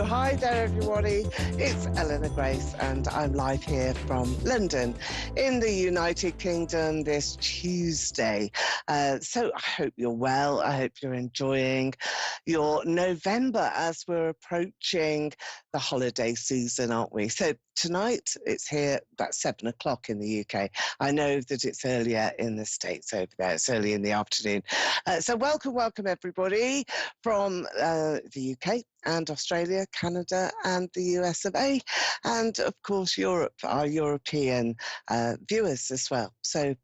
Hi there, everybody. It's Eleanor Grace, and I'm live here from London in the United Kingdom this Tuesday. So I hope you're well. I hope you're enjoying your November as we're approaching the holiday season, aren't we? So tonight it's here about 7 o'clock in the UK. I know that it's earlier in the States over there. It's early in the afternoon. So welcome everybody from the UK and Australia, Canada and the US of A, and of course Europe, our European viewers as well. So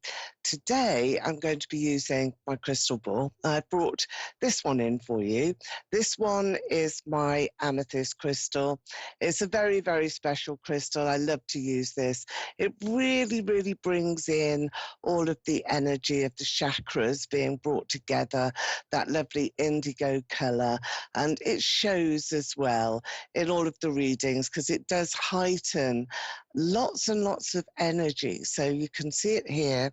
today I'm going to be using my crystal ball. I brought this one in for you. This one is my amethyst crystal. It's a very, very special crystal. I love to use this. It really, really brings in all of the energy of the chakras being brought together, that lovely indigo colour, and it shows as well in all of the readings because it does heighten lots and lots of energy. So you can see it here.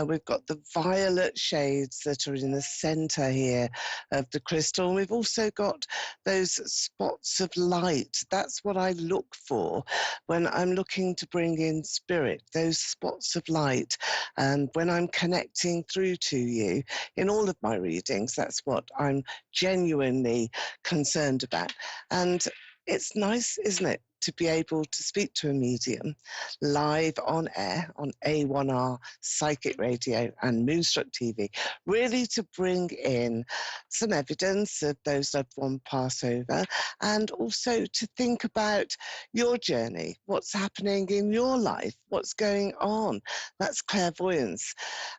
We've got the violet shades that are in the center here of the crystal. And we've also got those spots of light. That's what I look for when I'm looking to bring in spirit, those spots of light. And when I'm connecting through to you in all of my readings, that's what I'm genuinely concerned about. And it's nice, isn't it, to be able to speak to a medium live on air on A1R Psychic Radio and Moonstruck TV, really to bring in some evidence of those loved one pass over, and also to think about your journey, what's happening in your life, what's going on. That's clairvoyance.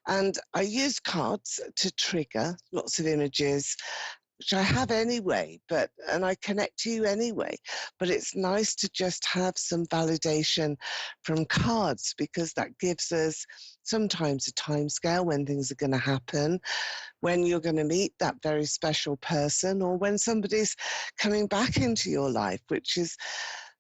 And I use cards to trigger lots of images, which I have anyway, and I connect to you anyway. But it's nice to just have some validation from cards because that gives us sometimes a time scale when things are going to happen, when you're going to meet that very special person, or when somebody's coming back into your life, which is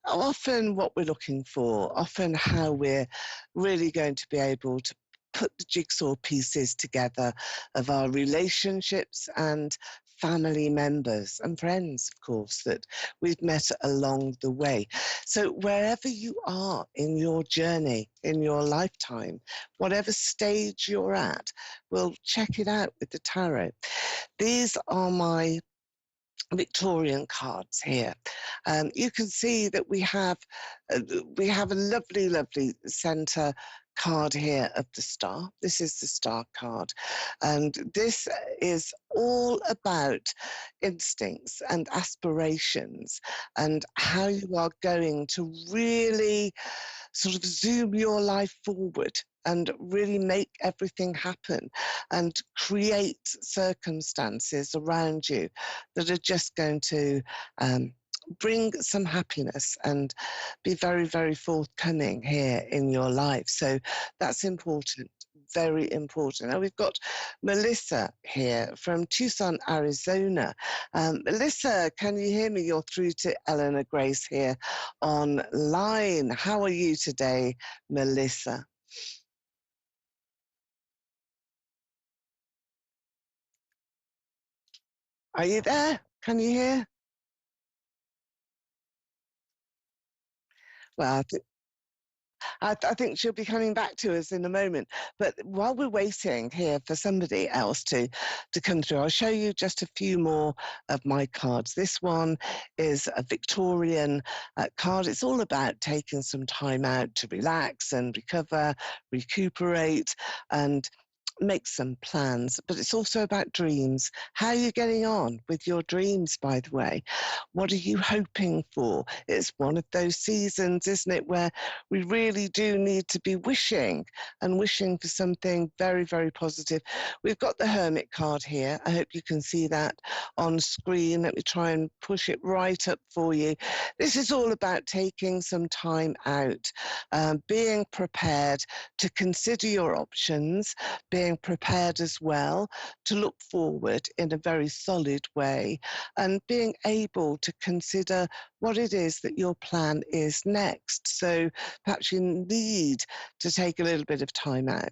often what we're looking for, often how we're really going to be able to put the jigsaw pieces together of our relationships and family members and friends, of course, that we've met along the way. So wherever you are in your journey, in your lifetime, whatever stage you're at, we'll check it out with the tarot. These are my Victorian cards here. You can see that we have a lovely, lovely centre card here of the star. This is the star card, and this is all about instincts and aspirations and how you are going to really sort of zoom your life forward and really make everything happen and create circumstances around you that are just going to bring some happiness and be very, very forthcoming here in your life. So that's important, very important. Now we've got Melissa here from Tucson, Arizona. Melissa, can you hear me? You're through to Eleanor Grace here online. How are you today, Melissa? Are you there? Can you hear? Well, I think she'll be coming back to us in a moment. But while we're waiting here for somebody else to come through, I'll show you just a few more of my cards. This one is a Victorian card. It's all about taking some time out to relax and recover, recuperate, and make some plans. But it's also about dreams. How are you getting on with your dreams, by the way? What are you hoping for? It's one of those seasons, isn't it, where we really do need to be wishing and wishing for something very, very positive. We've got the Hermit card here. I hope you can see that on screen. Let me try and push it right up for you. This is all about taking some time out, being prepared to consider your options, being being prepared as well to look forward in a very solid way and being able to consider what it is that your plan is next. So perhaps you need to take a little bit of time out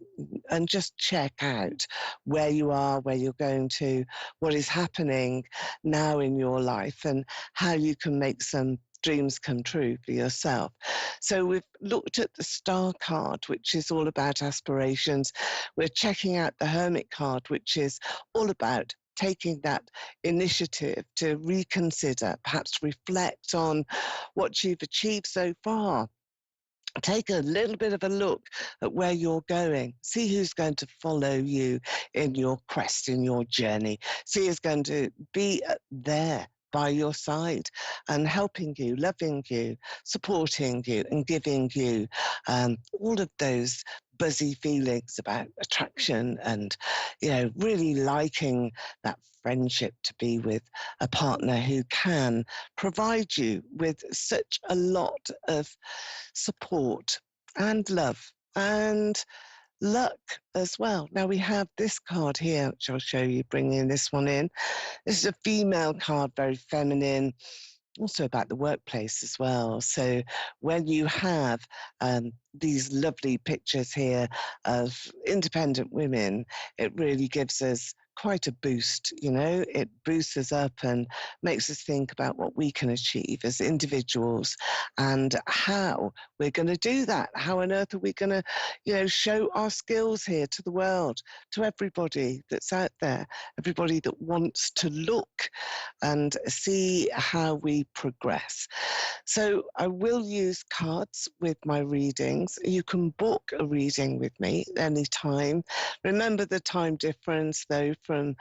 and just check out where you are, where you're going to, what is happening now in your life, and how you can make some dreams come true for yourself. So we've looked at the star card, which is all about aspirations. We're checking out the hermit card, which is all about taking that initiative to reconsider, perhaps reflect on what you've achieved so far. Take a little bit of a look at where you're going. See who's going to follow you in your quest, in your journey. See who's going to be there by your side and helping you, loving you, supporting you, and giving you all of those buzzy feelings about attraction and, really liking that friendship, to be with a partner who can provide you with such a lot of support and love and luck as well. Now we have this card here, which I'll show you, bringing this one in. This is a female card, very feminine, also about the workplace as well. So when you have these lovely pictures here of independent women, it really gives us quite a boost. It boosts us up and makes us think about what we can achieve as individuals and how we're going to do that. How on earth are we going to show our skills here to the world, to everybody that's out there, everybody that wants to look and see how we progress. So I will use cards with my readings. You can book a reading with me anytime. Remember the time difference, though, from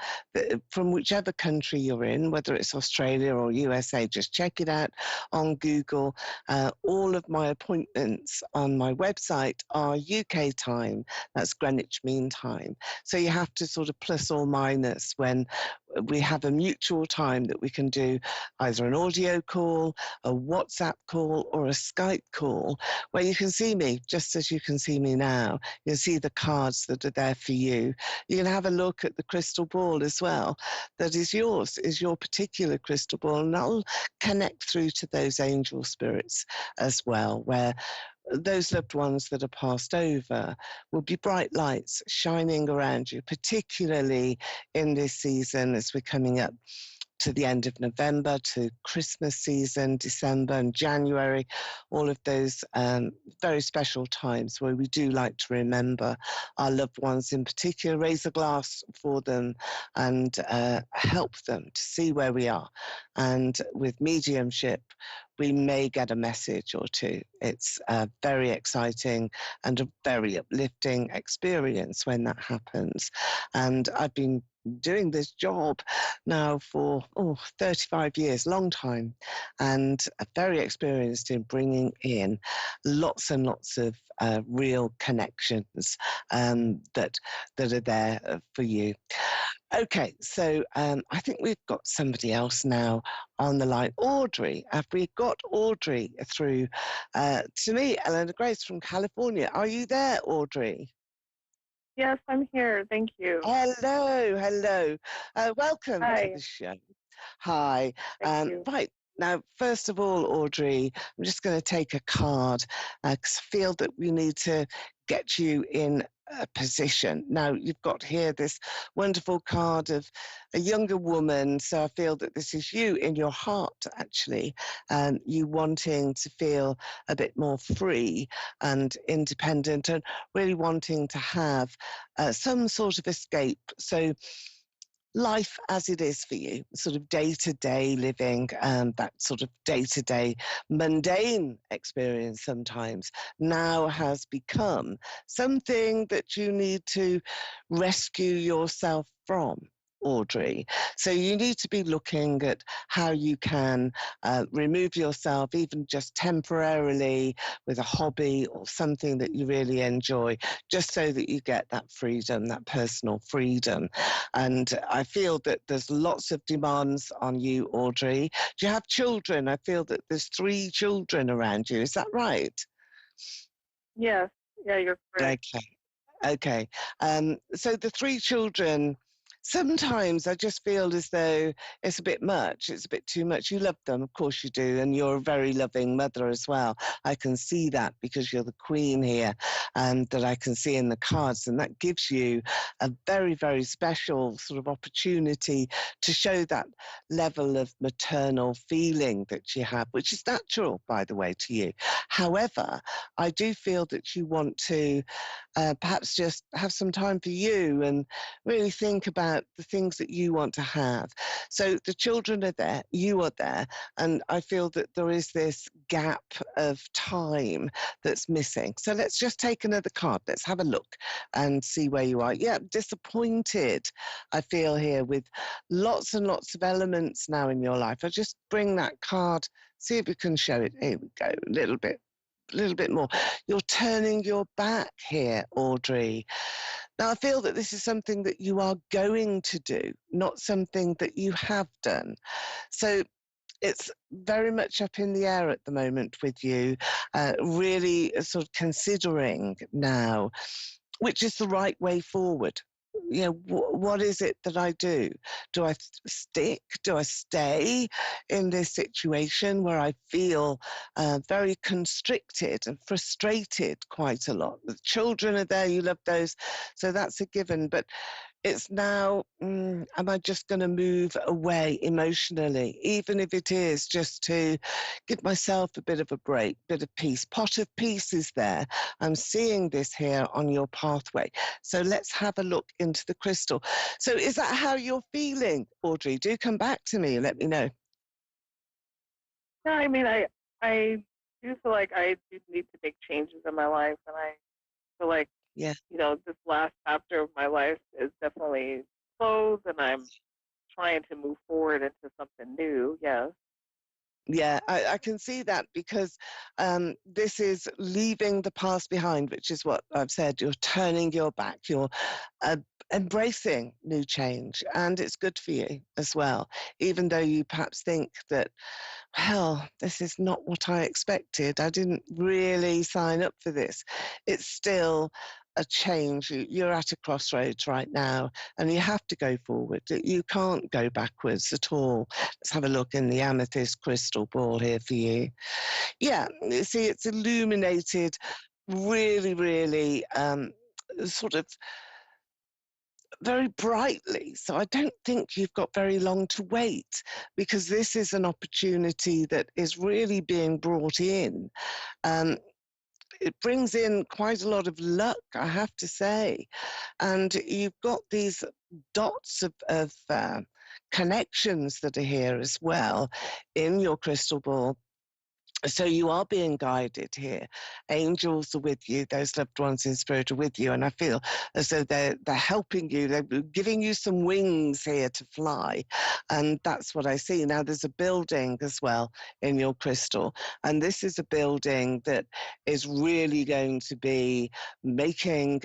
whichever country you're in, whether it's Australia or USA. Just check it out on Google. All of my appointments on my website are UK time. That's Greenwich Mean Time. So you have to sort of plus or minus when we have a mutual time that we can do either an audio call, a WhatsApp call, or a Skype call, where you can see me just as you can see me now. You'll see the cards that are there for you. You can have a look at the crystal ball as well. That is yours, is your particular crystal ball, and that'll connect through to those angel spirits as well, where those loved ones that are passed over will be bright lights shining around you, particularly in this season as we're coming up to the end of November, to Christmas season, December and January, all of those very special times where we do like to remember our loved ones in particular, raise a glass for them and help them to see where we are. And with mediumship, we may get a message or two. It's very exciting and a very uplifting experience when that happens. And I've been doing this job now for 35 years, long time, and very experienced in bringing in lots and lots of real connections that are there for you. Okay, so I think we've got somebody else now on the line. Audrey, have we got Audrey through to me? Eleanor Grace from California. Are you there, Audrey? Yes, I'm here. Thank you. Hello, hello. Welcome to Hi. the show. Hi. Thank you. Right. Now, first of all, Audrey, I'm just going to take a card because I feel that we need to get you in a position. Now, you've got here this wonderful card of a younger woman. So I feel that this is you in your heart, actually, you wanting to feel a bit more free and independent and really wanting to have some sort of escape. So life as it is for you, sort of day-to-day living, that sort of day-to-day mundane experience sometimes now has become something that you need to rescue yourself from. Audrey. So you need to be looking at how you can remove yourself, even just temporarily, with a hobby or something that you really enjoy, just so that you get that freedom, that personal freedom. And I feel that there's lots of demands on you, Audrey. Do you have children? I feel that there's 3 children around you. Is that right? Yes. Yeah, you're correct. Okay. Okay. So the three children, sometimes I just feel as though it's a bit much. It's a bit too much. You love them, of course you do, and you're a very loving mother as well. I can see that because you're the queen here, that I can see in the cards, and that gives you a very, very special sort of opportunity to show that level of maternal feeling that you have, which is natural, by the way, to you. However, I do feel that you want to perhaps just have some time for you and really think about the things that you want to have. So the children are there, you are there, and I feel that there is this gap of time that's missing. So let's just take another card. Let's have a look and see where you are. Yeah, disappointed, I feel here, with lots and lots of elements now in your life. I just bring that card, see if we can show it. Here we go, a little bit more. You're turning your back here, Audrey. Now, I feel that this is something that you are going to do, not something that you have done. So it's very much up in the air at the moment with you, really sort of considering now which is the right way forward. You know, what is it that I do? Do I stick? Do I stay in this situation where I feel very constricted and frustrated quite a lot? The children are there, you love those, so that's a given. But it's now, am I just going to move away emotionally, even if it is just to give myself a bit of a break, bit of peace? Pot of peace is there. I'm seeing this here on your pathway. So let's have a look into the crystal. So is that how you're feeling, Audrey? Do come back to me and let me know. Yeah, I do feel like I do need to make changes in my life, and I feel like Yeah. this last chapter of my life is definitely closed, and I'm trying to move forward into something new. Yes. Yeah, I can see that because this is leaving the past behind, which is what I've said. You're turning your back, you're uh, embracing new change, and it's good for you as well. Even though you perhaps think that, well, this is not what I expected. I didn't really sign up for this. It's still a change. You're at a crossroads right now, and you have to go forward. You can't go backwards at all. Let's have a look in the amethyst crystal ball here for you. Yeah, you see, it's illuminated really, really sort of very brightly. So I don't think you've got very long to wait because this is an opportunity that is really being brought in. Um, it brings in quite a lot of luck, I have to say. And you've got these dots of connections that are here as well in your crystal ball. So you are being guided here. Angels are with you. Those loved ones in spirit are with you. And I feel as though they're helping you. They're giving you some wings here to fly. And that's what I see. Now there's a building as well in your crystal. And this is a building that is really going to be making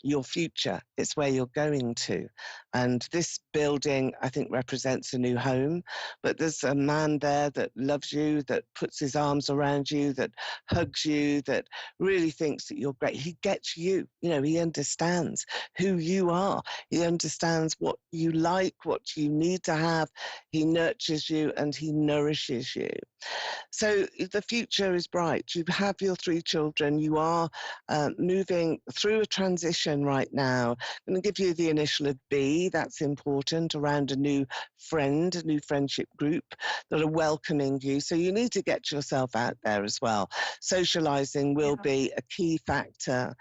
your future. It's where you're going to. And this building, I think, represents a new home. But there's a man there that loves you, that puts his arms around you, that hugs you, that really thinks that you're great. He gets you. You know, he understands who you are. He understands what you like, what you need to have. He nurtures you and he nourishes you. So the future is bright. You have your three children. You are moving through a transition right now. I'm going to give you the initial of B. That's important, around a new friend, a new friendship group that are welcoming you. So you need to get yourself out there as well. Socializing will Yeah. be a key factor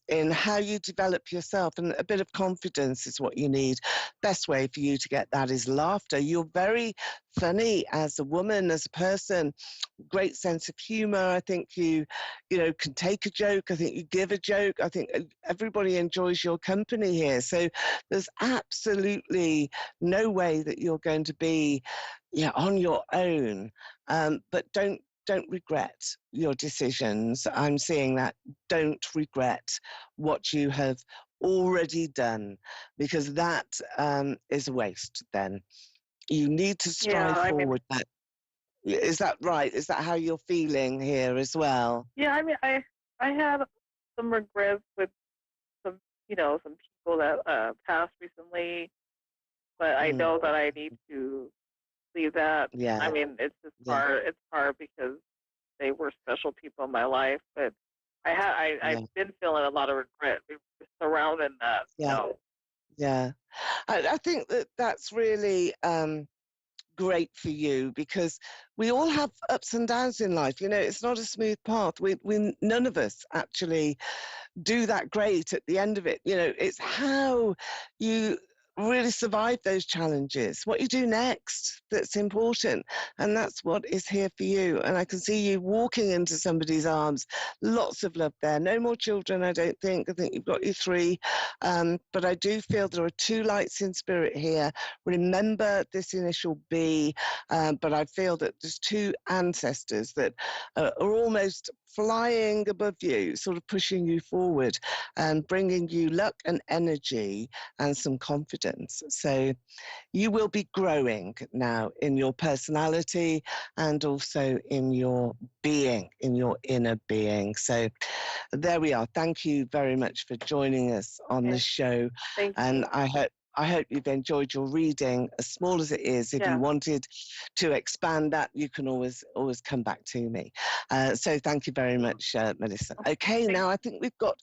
in how you develop yourself, and a bit of confidence is what you need. Best way for you to get that is laughter. You're very funny as a woman, as a person, great sense of humor. I think you know, can take a joke. I think you give a joke. I think everybody enjoys your company here. So there's absolutely no way that you're going to be, yeah, on your own. But don't regret your decisions. I'm seeing that. Don't regret what you have already done, because that is a waste then. You need to Yeah. strive forward. Is that right? Is that how you're feeling here as well? Yeah. I had some regrets with some, some people that passed recently, but I Mm, know that I need to leave that. I yeah, mean, it's just yeah, hard. It's hard because they were special people in my life, but I've yeah, been feeling a lot of regret surrounding that. yeah, yeah. I think that that's really great for you because we all have ups and downs in life. You know, it's not a smooth path. We none of us actually do that great at the end of it. You know, it's how you really survive those challenges, what you do next that's important. And that's what is here for you. And I can see you walking into somebody's arms, lots of love there. No more children, I don't think. I think you've got your three. But I do feel there are two lights in spirit here. Remember this initial B, but I feel that there's two ancestors that are almost flying above you, sort of pushing you forward and bringing you luck and energy and some confidence. So you will be growing now in your personality and also in your being, in your inner being. So there we are. Thank you very much for joining us on the Okay. show. Thank And you. I hope you've enjoyed your reading, as small as it is. If you Yeah. wanted to expand that, you can always come back to me. So thank you very much, Melissa. Okay. Okay, Thank now I think we've got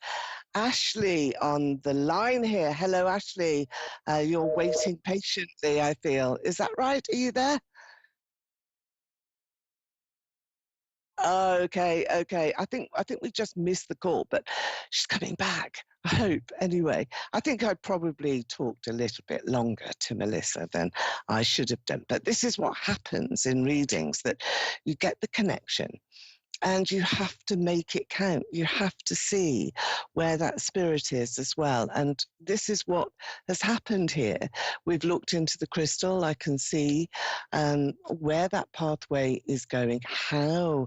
Ashley on the line here. Hello, Ashley. You're waiting patiently, I feel. Is that right? Are you there? Okay, okay. I think we just missed the call, but she's coming back. I hope. Anyway, I think I probably talked a little bit longer to Melissa than I should have done. But this is what happens in readings, that you get the connection and you have to make it count. You have to see where that spirit is as well. And this is what has happened here. We've looked into the crystal. I can see where that pathway is going, how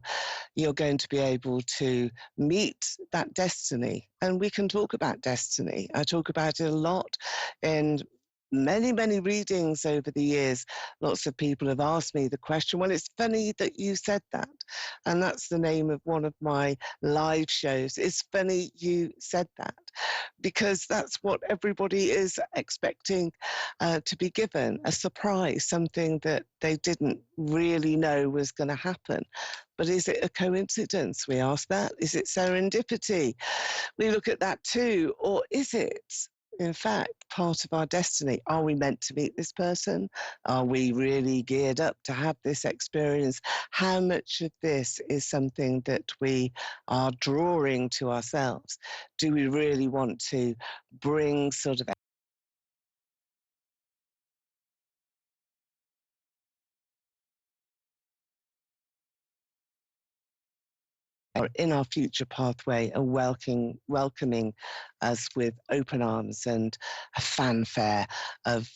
you're going to be able to meet that destiny. And we can talk about destiny. I talk about it a lot in many, many readings over the years. Lots of people have asked me the question. Well, it's funny that you said that. And that's the name of one of my live shows. It's funny you said that, because that's what everybody is expecting to be given, a surprise, something that they didn't really know was going to happen. But is it a coincidence? We ask that. Is it serendipity? We look at that too. Or is it, in fact, part of our destiny? Are we meant to meet this person? Are we really geared up to have this experience? How much of this is something that we are drawing to ourselves? Do we really want to bring sort of are in our future pathway are welcoming us with open arms and a fanfare of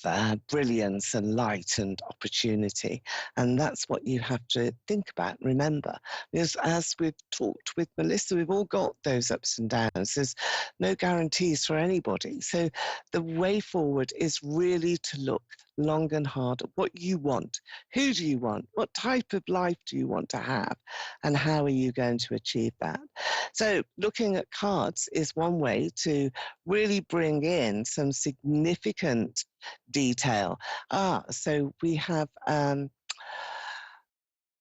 brilliance and light and opportunity. And that's what you have to think about, remember. Because as we've talked with Melissa, we've all got those ups and downs. There's no guarantees for anybody. So the way forward is really to look long and hard at what you want. Who do you want? What type of life do you want to have? And how are you going to achieve that? So looking at cards is one way to really bring in some significant detail. So we have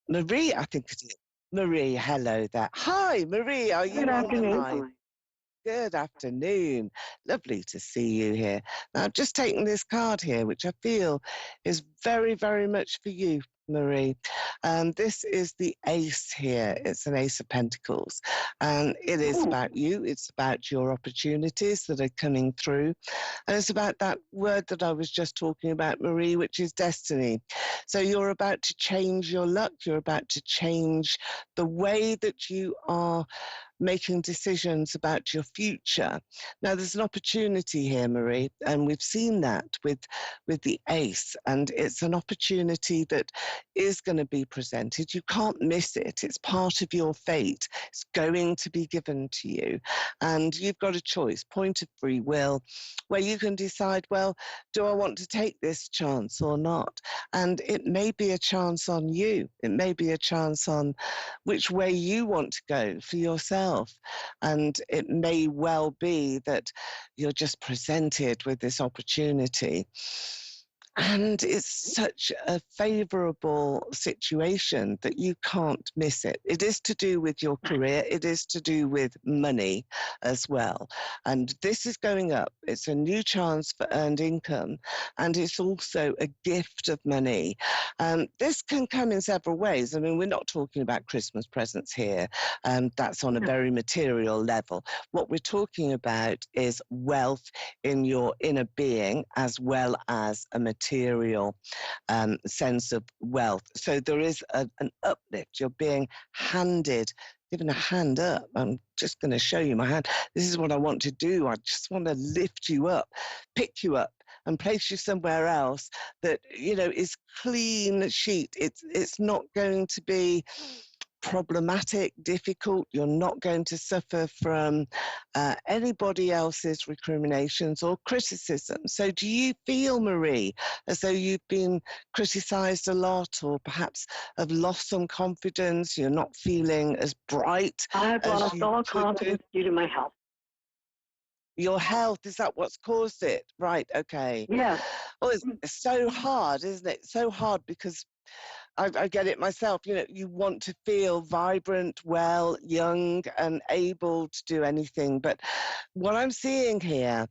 Marie, I think it is. Marie, hello there. Hi, Marie, are Good you on the afternoon. line? Good afternoon. Lovely to see you here. Now, I've just taken this card here, which I feel is very, very much for you, Marie. This is the ace here. It's an ace of pentacles. And it is Ooh. about you. It's about your opportunities that are coming through. And it's about that word that I was just talking about, Marie, which is destiny. So you're about to change your luck. You're about to change the way that you are making decisions about your future. Now, there's an opportunity here, Marie, and we've seen that with the ace, and it's an opportunity that is going to be presented. You can't miss it. It's part of your fate. It's going to be given to you, and you've got a choice, point of free will, where you can decide, well, do I want to take this chance or not? And it may be a chance on you. It may be a chance on which way you want to go for yourself. yourself. And it may well be that you're just presented with this opportunity. And it's such a favorable situation that you can't miss it. It is to do with your career, it is to do with money as well. And this is going up. It's a new chance for earned income, and it's also a gift of money. This can come in several ways. I mean, we're not talking about Christmas presents here. That's on a very material level. What we're talking about is wealth in your inner being as well as a material sense of wealth. So there is an uplift. You're being given a hand up. I'm just going to show you my hand. This is what I want to do. I just want to lift you up, pick you up, and place you somewhere else that, you know, is clean sheet. It's not going to be problematic, difficult. You're not going to suffer from anybody else's recriminations or criticism. So do you feel, Marie, as though you've been criticized a lot, or perhaps have lost some confidence? You're not feeling as bright I've as lost you all could do? confidence due to my health. Your health, is that what's caused it? Right, okay. Yeah. Well, it's so hard, isn't it? So hard because I get it myself. You know, you want to feel vibrant, well, young, and able to do anything. But what I'm seeing here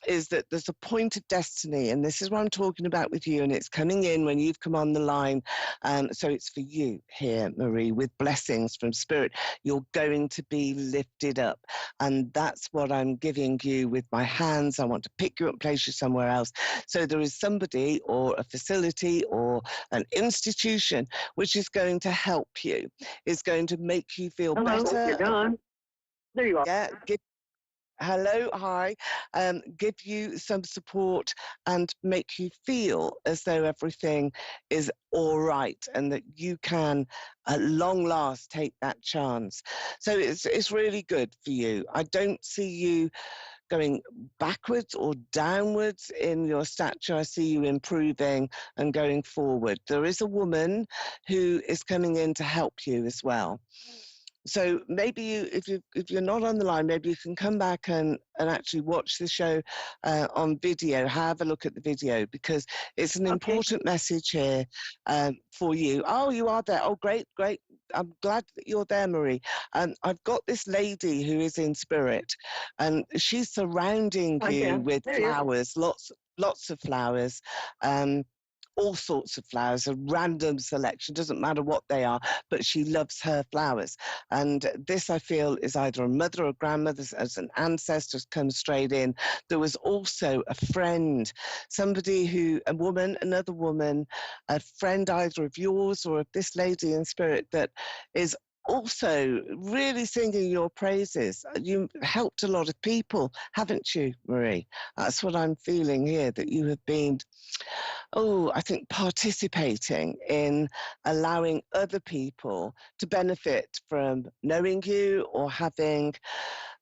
is that there's a point of destiny, and this is what I'm talking about with you, and it's coming in when you've come on the line. So it's for you here, Marie, with blessings from Spirit. You're going to be lifted up, and that's what I'm giving you with my hands. I want to pick you up, place you somewhere else. So there is somebody or a facility or an institution which is going to help you, is going to make you feel Hello, better. you're gone. There you are. Yeah, hello, hi, give you some support and make you feel as though everything is all right and that you can at long last take that chance. So it's really good for you. I don't see you going backwards or downwards in your stature. I see you improving and going forward. There is a woman who is coming in to help you as well. So maybe if you're not on the line, maybe you can come back and actually watch the show on video. Have a look at the video, because it's an important message here for you. Oh, you are there. Oh, great, great. I'm glad that you're there, Marie. I've got this lady who is in spirit, and she's surrounding you with flowers, lots of flowers. All sorts of flowers, a random selection, doesn't matter what they are, but she loves her flowers. And this, I feel, is either a mother or grandmother, as an ancestor comes straight in. There was also a friend, somebody who, a woman, another woman, a friend either of yours or of this lady in spirit that is also really singing your praises. You helped a lot of people, haven't you, Marie? That's what I'm feeling here, that you have been, I think, participating in allowing other people to benefit from knowing you or having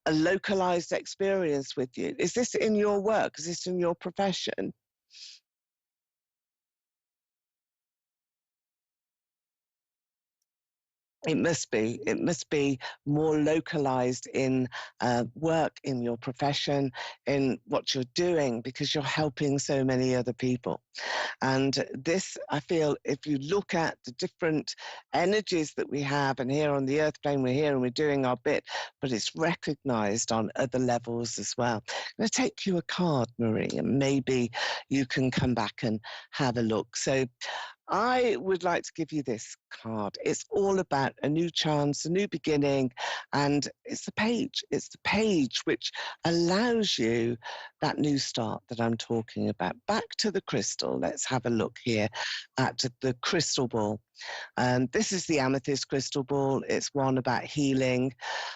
a localized experience with you. Is this in your work? Is this in your profession? It must be. It must be more localized in work, in your profession, in what you're doing, because you're helping so many other people. And this, I feel, if you look at the different energies that we have, and here on the earth plane, we're here and we're doing our bit, but it's recognized on other levels as well. I'm going to take you a card, Marie, and maybe you can come back and have a look. So I would like to give you this card. It's all about a new chance, a new beginning, and it's the page. It's the page which allows you that new start that I'm talking about. Back to the crystal. Let's have a look here at the crystal ball. This is the amethyst crystal ball. It's one about healing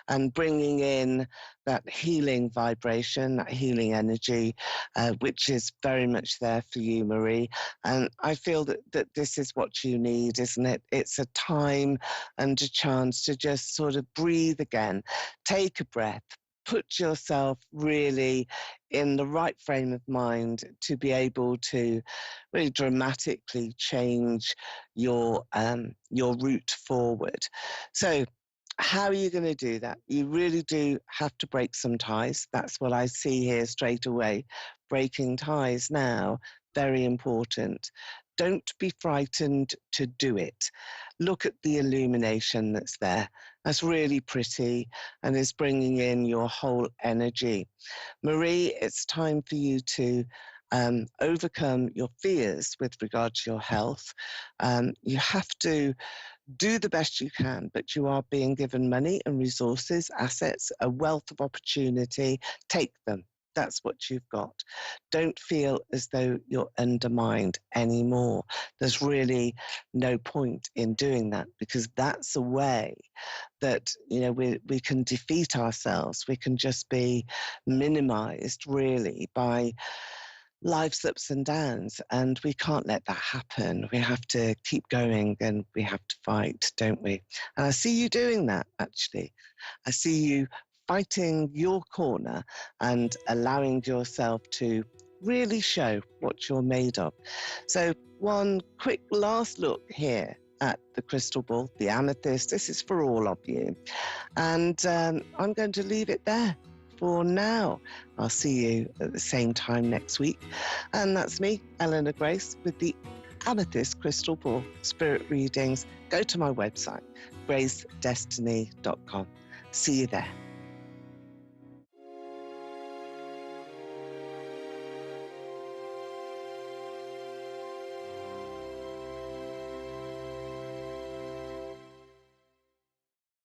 and bringing in that healing vibration, that healing energy, which is very much there for you, Marie. And I feel that this is what you need, isn't it? It's a time and a chance to just sort of breathe again, take a breath, put yourself really in the right frame of mind to be able to really dramatically change your route forward. So How are you going to do that? You really do have to break some ties. That's what I see here straight away. Breaking ties now, very important. Don't be frightened to do it. Look at the illumination that's there. That's really pretty and is bringing in your whole energy. Marie, it's time for you to overcome your fears with regard to your health. You have to do the best you can, but you are being given money and resources, assets, a wealth of opportunity. Take them. That's what you've got. Don't feel as though you're undermined anymore. There's really no point in doing that, because that's a way that, you know, we can defeat ourselves. We can just be minimized really by life's ups and downs, and we can't let that happen. We have to keep going and we have to fight, don't we? And I see you doing that, actually. I see you fighting your corner and allowing yourself to really show what you're made of. So one quick last look here at the crystal ball, the amethyst. This is for all of you. And I'm going to leave it there for now. I'll see you at the same time next week. And that's me, Eleanor Grace, with the Amethyst Crystal Ball Spirit Readings. Go to my website, gracedestiny.com. See you there.